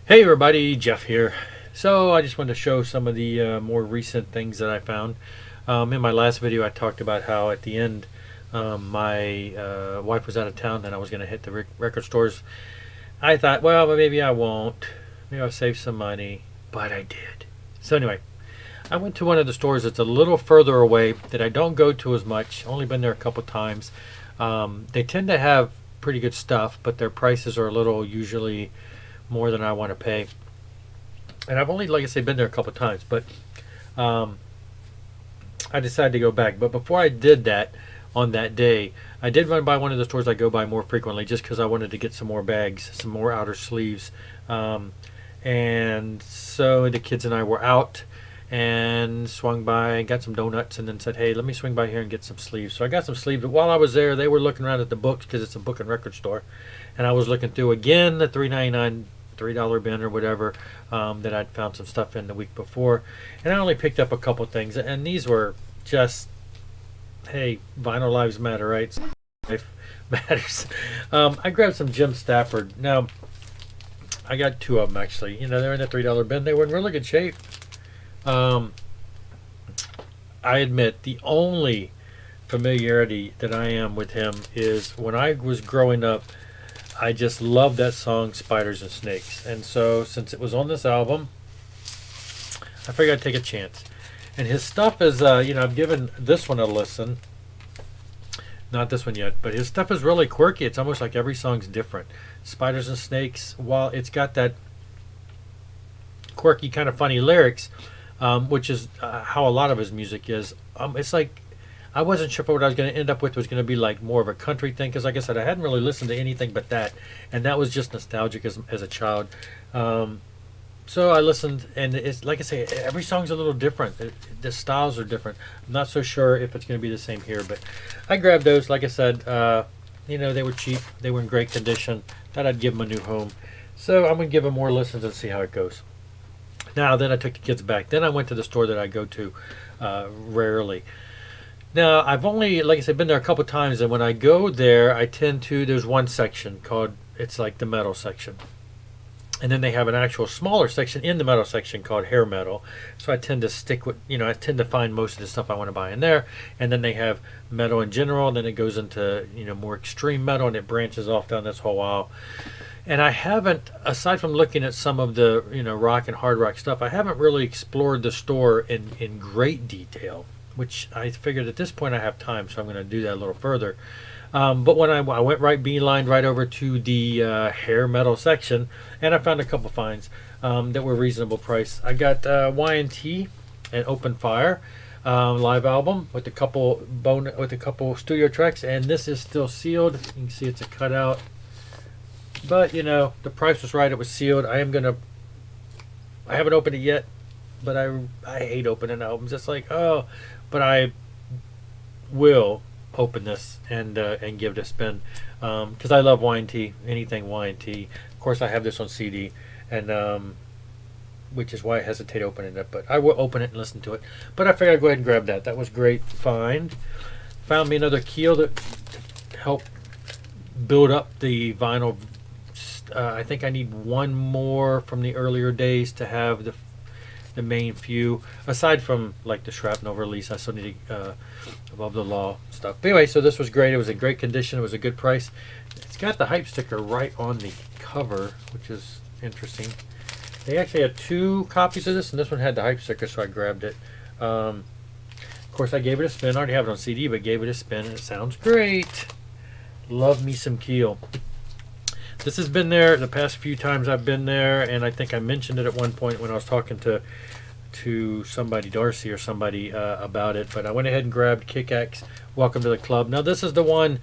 Hey everybody, Jeff here. So I just wanted to show some of the more recent things that I found. In my last video, I talked about how at the end my wife was out of town and I was going to hit the record stores. I thought, well, maybe I won't. Maybe I'll save some money, but I did. So anyway, I went to one of the stores that's a little further away that I don't go to as much. Only been there a couple times. They tend to have pretty good stuff, but their prices are a little usually more than I want to pay. And I've only, like I say, been there a couple times, but um, I decided to go back. But before I did that on that day, I did run by one of the stores I go by more frequently just because I wanted to get some more bags, some more outer sleeves. Um, and so the kids and I were out and swung by and got some donuts and then said, hey, let me swing by here and get some sleeves. So I got some sleeves. But while I was there, they were looking around at the books because it's a book and record store. And I was looking through again the $3.99 $3 bin or whatever that I'd found some stuff in the week before, and I only picked up a couple things, and these were just, hey, vinyl lives matter, right? Life matters. I grabbed some Jim Stafford. Now I got two of them actually. You know, they're in the $3 bin. They were in really good shape. Um, I admit the only familiarity that I am with him is when I was growing up. I just love that song Spiders and Snakes, and so since it was on this album, I figured I'd take a chance. And his stuff is, I've given this one a listen, not this one yet, but his stuff is really quirky. It's almost like every song's different. Spiders and Snakes, while it's got that quirky kind of funny lyrics, which is how a lot of his music is, it's like I wasn't sure what I was going to end up with was going to be like more of a country thing because, like I said, I hadn't really listened to anything but that, and that was just nostalgic as a child. So I listened, and it's like I say, every song's a little different. The styles are different. I'm not so sure if it's going to be the same here, but I grabbed those. Like I said, they were cheap. They were in great condition. Thought I'd give them a new home. So I'm going to give them more listens and see how it goes. Now, then I took the kids back. Then I went to the store that I go to rarely. Now, I've only, like I said, been there a couple times, and when I go there, I tend to, there's one section called, it's like the metal section. And then they have an actual smaller section in the metal section called hair metal. So I tend to stick with, I tend to find most of the stuff I want to buy in there. And then they have metal in general, and then it goes into, more extreme metal, and it branches off down this whole aisle. And I haven't, aside from looking at some of the, rock and hard rock stuff, I haven't really explored the store in great detail, which I figured at this point I have time, so I'm going to do that a little further. But when I went beelined right over to the hair metal section, and I found a couple finds that were reasonable price. I got Y&T and Open Fire live album with a couple studio tracks, and this is still sealed. You can see it's a cutout, but the price was right. It was sealed. I haven't opened it yet, but I hate opening albums. It's like, oh. But I will open this and give it a spin because I love Y&T, anything Y&T. Of course, I have this on CD, and which is why I hesitate opening it. But I will open it and listen to it. But I figured I'd go ahead and grab that. That was great find. Found me another keel that helped build up the vinyl. I think I need one more from the earlier days to have the main few, aside from like the shrapnel release. I still need Above the Law stuff. But anyway, so this was great. It was in great condition. It was a good price. It's got the hype sticker right on the cover, which is interesting. They actually had two copies of this, and this one had the hype sticker, so I grabbed it. Of course, I gave it a spin. I already have it on CD, but gave it a spin, and it sounds great. Love me some Keel. This has been there the past few times I've been there, and I think I mentioned it at one point when I was talking to somebody, Darcy or somebody, about it. But I went ahead and grabbed Kick-Axe, Welcome to the Club. Now this is the one,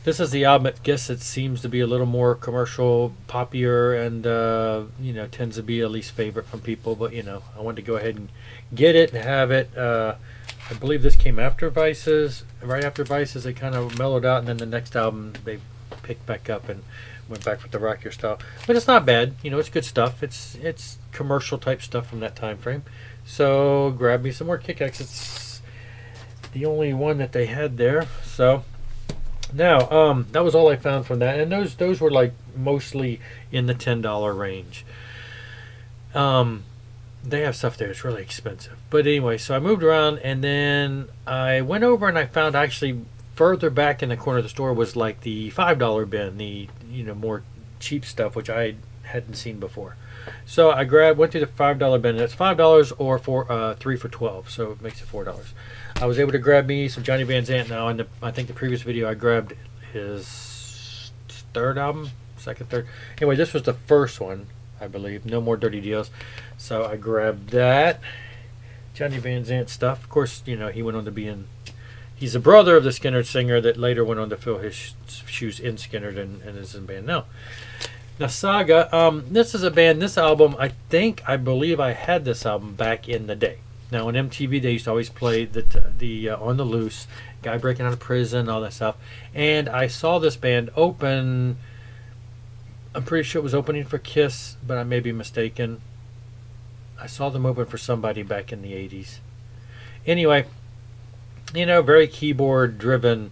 this is the album, I guess it seems to be a little more commercial, poppier, and tends to be a least favorite from people. But I wanted to go ahead and get it and have it. I believe this came after Vices. Right after Vices, they kind of mellowed out, and then the next album they picked back up and went back with the rockier style. But it's not bad. It's good stuff. It's commercial type stuff from that time frame. So grab me some more Kick-Axe. It's the only one that they had there. So now that was all I found from that, and those were like mostly in the $10 range. They have stuff there. It's really expensive. But anyway, so I moved around, and then I went over and I found actually further back in the corner of the store was like the $5 bin, the more cheap stuff, which I hadn't seen before. So I went to the $5 bin. That's $5 or for 3 for 12, so it makes it $4. I was able to grab me some Johnny Van Zant. Now, I think the previous video I grabbed his third album, second, third. Anyway, this was the first one, I believe. No More Dirty Deals. So I grabbed that Johnny Van Zant stuff. Of course, he went on to be in. He's the brother of the Skynyrd singer that later went on to fill his shoes in Skynyrd and is in band now. Now Saga, this is a band. This album, I believe I had this album back in the day. Now on MTV they used to always play the On the Loose, guy breaking out of prison, all that stuff. And I saw this band open. I'm pretty sure it was opening for Kiss, but I may be mistaken. I saw them open for somebody back in the 80s. Anyway, very keyboard-driven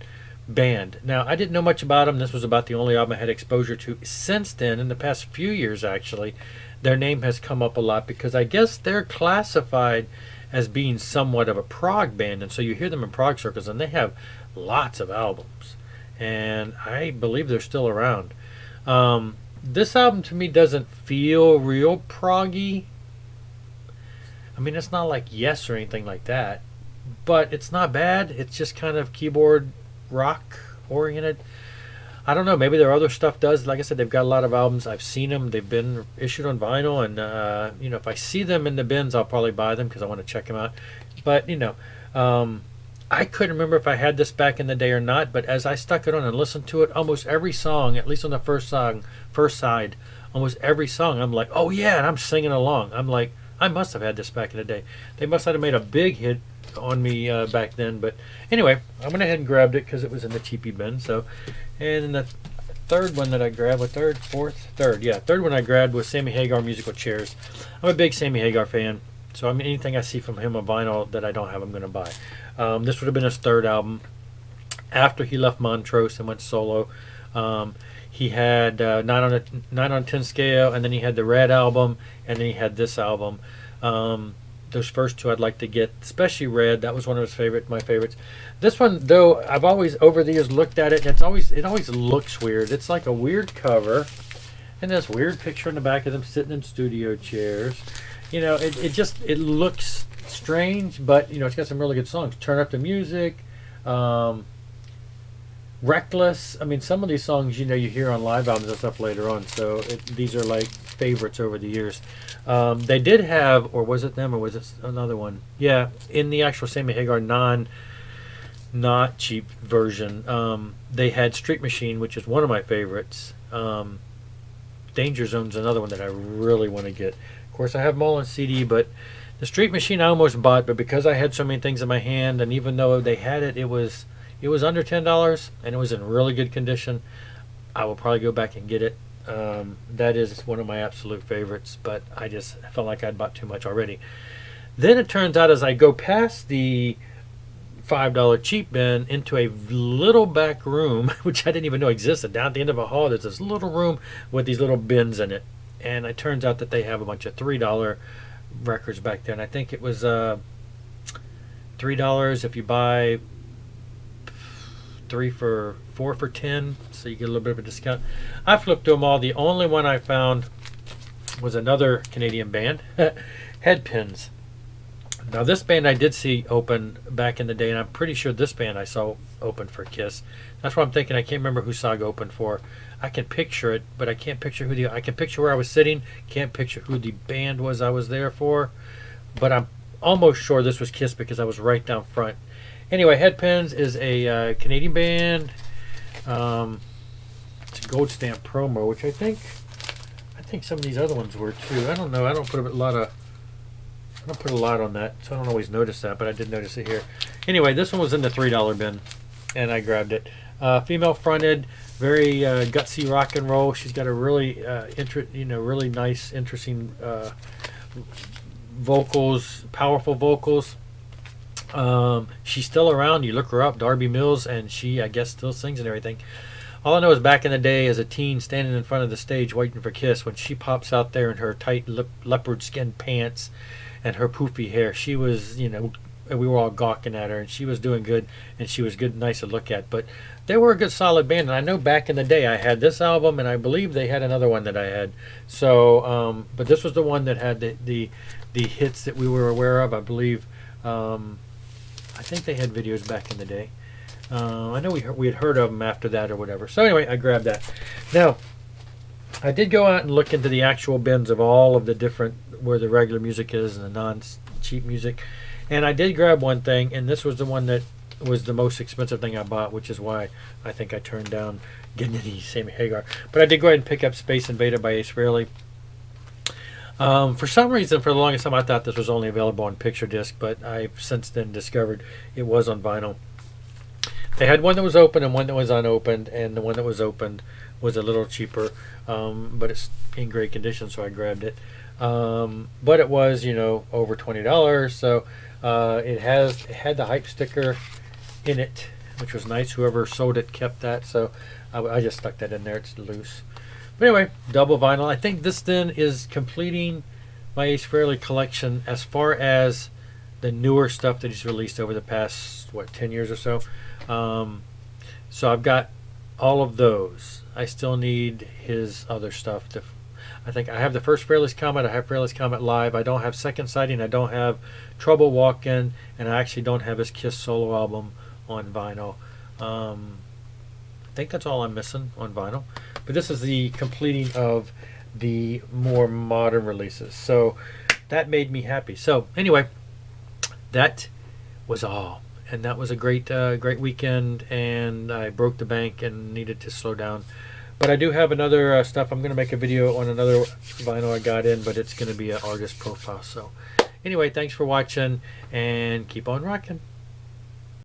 band. Now, I didn't know much about them. This was about the only album I had exposure to. Since then, in the past few years, actually, their name has come up a lot because I guess they're classified as being somewhat of a prog band, and so you hear them in prog circles, and they have lots of albums. And I believe they're still around. This album, to me, doesn't feel real proggy. I mean, it's not like Yes or anything like that, but it's not bad. It's just kind of keyboard rock oriented. I don't know. Maybe their other stuff does. Like I said, they've got a lot of albums. I've seen them. They've been issued on vinyl, and if I see them in the bins, I'll probably buy them because I want to check them out. But I couldn't remember if I had this back in the day or not. But as I stuck it on and listened to it, almost every song, at least on the first side, almost every song, I'm like, oh yeah, and I'm singing along. I'm like, I must have had this back in the day. They must have made a big hit on me back then. But anyway, I went ahead and grabbed it because it was in the cheapy bin. So, and then the third one that I grabbed, third one I grabbed was Sammy Hagar Musical Chairs. I'm a big Sammy Hagar fan, so anything I see from him on vinyl that I don't have, I'm going to buy. This would have been his third album after he left Montrose and went solo. He had 9 on a 10 scale, and then he had the Red album, and then he had this album. Those first two I'd like to get, especially Red. That was one of my favorites. This one, though, I've always over the years looked at it, and it always looks weird. It's like a weird cover, and this weird picture in the back of them sitting in studio chairs. It looks strange, but it's got some really good songs. Turn Up the Music. Reckless. I mean, some of these songs, you hear on live albums and stuff later on. So these are like favorites over the years. They did have, or was it them, or was it another one? Yeah, in the actual Sammy Hagar not cheap version, they had Street Machine, which is one of my favorites. Danger Zone's another one that I really want to get. Of course, I have them all on CD, but the Street Machine I almost bought, but because I had so many things in my hand, and even though they had it, it was under $10, and it was in really good condition. I will probably go back and get it. That is one of my absolute favorites, but I just felt like I'd bought too much already. Then it turns out as I go past the $5 cheap bin into a little back room, which I didn't even know existed, down at the end of a hall, there's this little room with these little bins in it. And it turns out that they have a bunch of $3 records back there. And I think it was $3 if you buy 4 for 10, so you get a little bit of a discount. I flipped through them all. The only one I found was another Canadian band, Headpins. Now this band I did see open back in the day, and I'm pretty sure this band I saw open for Kiss. That's what I'm thinking. I can't remember who Saga opened for. I can picture it, but I can't picture I can picture where I was sitting. Can't picture who the band was I was there for. But I'm almost sure this was Kiss because I was right down front. Anyway, Headpins is a Canadian band. It's a gold stamp promo, which I think some of these other ones were too. I don't know. I don't put a lot on that, so I don't always notice that, but I did notice it here. Anyway, this one was in the $3 bin, and I grabbed it. Female fronted, very gutsy rock and roll. She's got a really really nice, interesting vocals, powerful vocals. She's still around. You look her up, Darby Mills, and she, I guess, still sings and everything. All I know is back in the day, as a teen, standing in front of the stage waiting for Kiss, when she pops out there in her tight leopard skin pants and her poofy hair, she was, you know, we were all gawking at her, and she was doing good, and she was good, nice to look at. But they were a good, solid band, and I know back in the day I had this album, and I believe they had another one that I had. So, but this was the one that had the hits that we were aware of. I believe, I think they had videos back in the day. I know we had heard of them after that or whatever. So anyway, I grabbed that. Now, I did go out and look into the actual bins of all of the different, where the regular music is and the non-cheap music. And I did grab one thing, and this was the one that was the most expensive thing I bought, which is why I think I turned down getting any Sammy Hagar. But I did go ahead and pick up Space Invader by Ace Frehley. For some reason, for the longest time, I thought this was only available on picture disc, but I've since then discovered it was on vinyl. They had one that was open and one that was unopened, and the one that was opened was a little cheaper, but it's in great condition, so I grabbed it. But it was, you know, over $20, so it had the hype sticker in it, which was nice. Whoever sold it kept that, so I just stuck that in there. It's loose. But anyway, double vinyl. I think this then is completing my Ace Frehley collection as far as the newer stuff that he's released over the past, 10 years or so. So I've got all of those. I still need his other stuff. I think I have the first Frehley's Comet. I have Frehley's Comet Live. I don't have Second Sighting. I don't have Trouble Walkin', and I actually don't have his Kiss solo album on vinyl. I think that's all I'm missing on vinyl. But this is the completing of the more modern releases. So that made me happy. So anyway, that was all. And that was a great weekend, and I broke the bank and needed to slow down. But I do have another stuff. I'm going to make a video on another vinyl I got in, but it's going to be an artist profile. So anyway, thanks for watching, and keep on rocking.